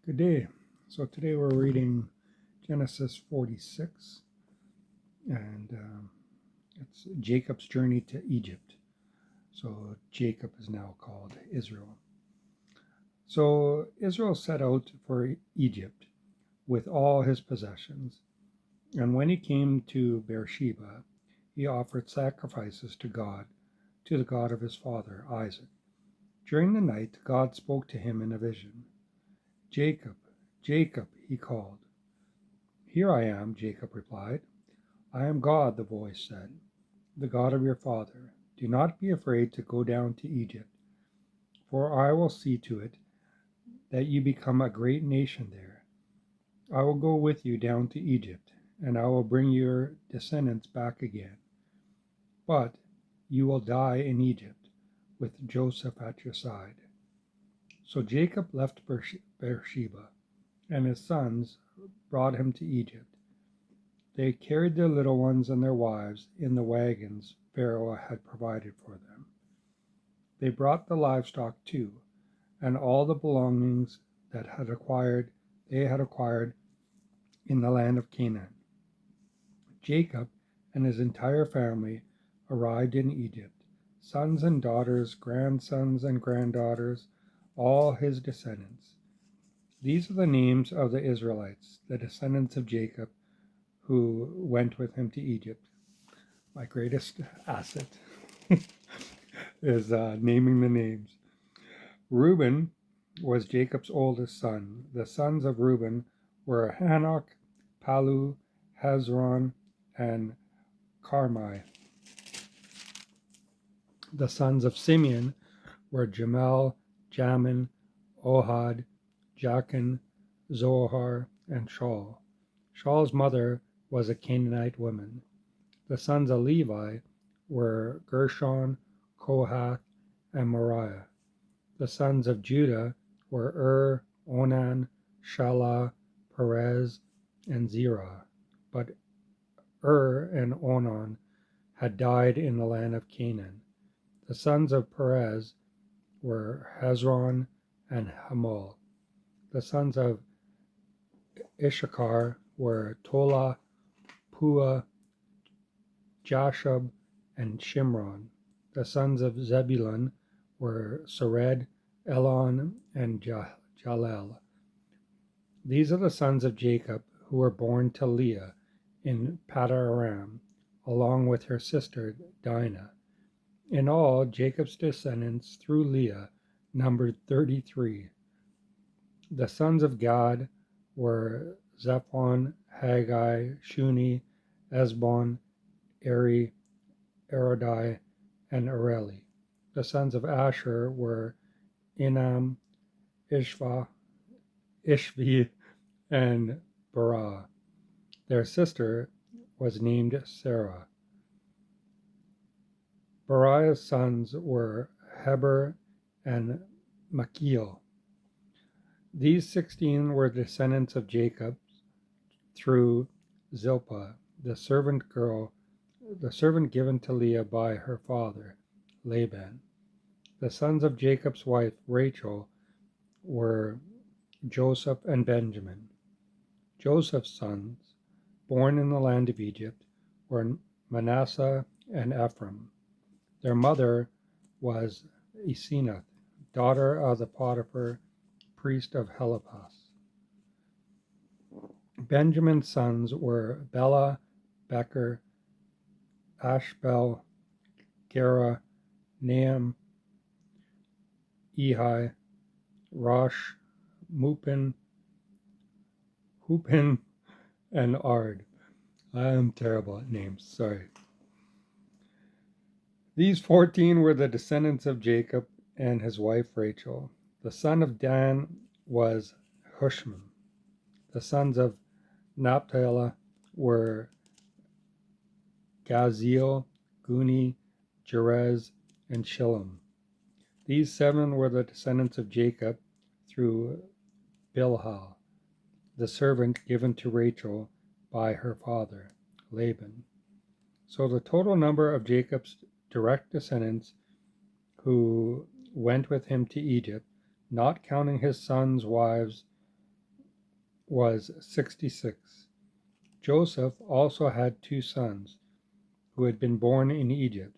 Good day. So today we're reading Genesis 46, and it's Jacob's journey to Egypt. So Jacob is now called Israel. So Israel set out for Egypt with all his possessions, and when he came to Beersheba, he offered sacrifices to the God of his father Isaac. During the night, God spoke to him in a vision. Jacob, Jacob, he called. Here I am, Jacob replied. I am God, the voice said, the God of your father. Do not be afraid to go down to Egypt, for I will see to it that you become a great nation there. I will go with you down to Egypt, and I will bring your descendants back again. But you will die in Egypt, with Joseph at your side. So Jacob left Beersheba, and his sons brought him to Egypt. They carried their little ones and their wives in the wagons Pharaoh had provided for them. They brought the livestock too, and all the belongings that they had acquired in the land of Canaan. Jacob and his entire family arrived in Egypt, sons and daughters, grandsons and granddaughters, all his descendants. These are the names of the Israelites, the descendants of Jacob, who went with him to Egypt. My greatest asset is naming the names. Reuben was Jacob's oldest son. The sons of Reuben were Hanok, Palu, Hezron, and Carmi. The sons of Simeon were Jamal, Jamin, Ohad, Jachin, Zohar, and Shaul. Shaul's mother was a Canaanite woman. The sons of Levi were Gershon, Kohath, and Moriah. The sons of Judah were Onan, Shelah, Perez, and Zerah. But and Onan had died in the land of Canaan. The sons of Perez were Hezron and Hamul. The sons of Issachar were Tola, Pua, Jashub, and Shimron. The sons of Zebulun were Sered, Elon, and Jalel. These are the sons of Jacob who were born to Leah in Paddan-aram, along with her sister Dinah. In all, Jacob's descendants through Leah numbered 33. The sons of Gad were Zephon, Haggai, Shuni, Esbon, Eri, Erodai, and Areli. The sons of Asher were Enam, Ishvi, and Barah. Their sister was named Sarah. Bariah's sons were Heber and Machil. These 16 were descendants of Jacob through Zilpah, the servant given to Leah by her father, Laban. The sons of Jacob's wife, Rachel, were Joseph and Benjamin. Joseph's sons, born in the land of Egypt, were Manasseh and Ephraim. Their mother was Asenath, daughter of the Potiphar, priest of Helpas. Benjamin's sons were Bela, Becher, Ashbel, Gera, Naam, Ehi, Rosh, Mupin, Hupin, and Ard. I am terrible at names, sorry. These 14 were the descendants of Jacob and his wife Rachel. The son of Dan was Husham. The sons of Naphtali were Gaziel, Guni, Jerez, and Shillem. These 7 were the descendants of Jacob through Bilhah, the servant given to Rachel by her father, Laban. So the total number of Jacob's direct descendants who went with him to Egypt, not counting his sons' wives was 66. Joseph also had 2 sons who had been born in Egypt.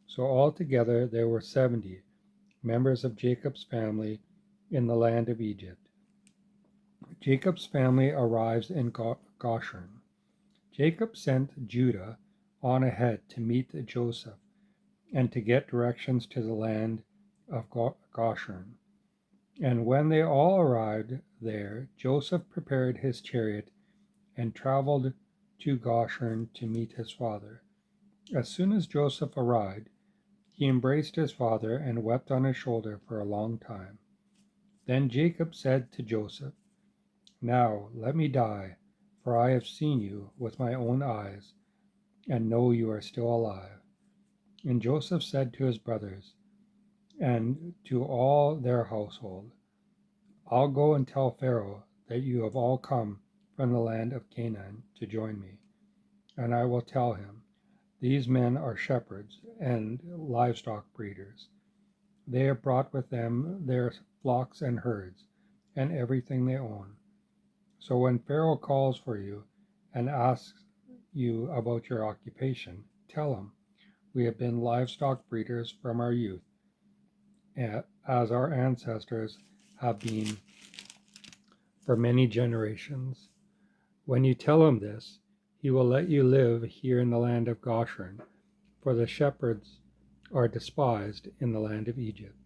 So altogether there were 70 members of Jacob's family in the land of Egypt. Jacob's family arrives in Goshen. Jacob sent Judah on ahead to meet Joseph and to get directions to the land of Goshen. And when they all arrived there, Joseph prepared his chariot and traveled to Goshen to meet his father. As soon as Joseph arrived, he embraced his father and wept on his shoulder for a long time. Then Jacob said to Joseph, "Now let me die, for I have seen you with my own eyes, and know you are still alive." And Joseph said to his brothers and to all their household, "I'll go and tell Pharaoh that you have all come from the land of Canaan to join me. And I will tell him, these men are shepherds and livestock breeders. They have brought with them their flocks and herds and everything they own. So when Pharaoh calls for you and asks you about your occupation, tell him, we have been livestock breeders from our youth, as our ancestors have been for many generations. When you tell him this, he will let you live here in the land of Goshen, for the shepherds are despised in the land of Egypt."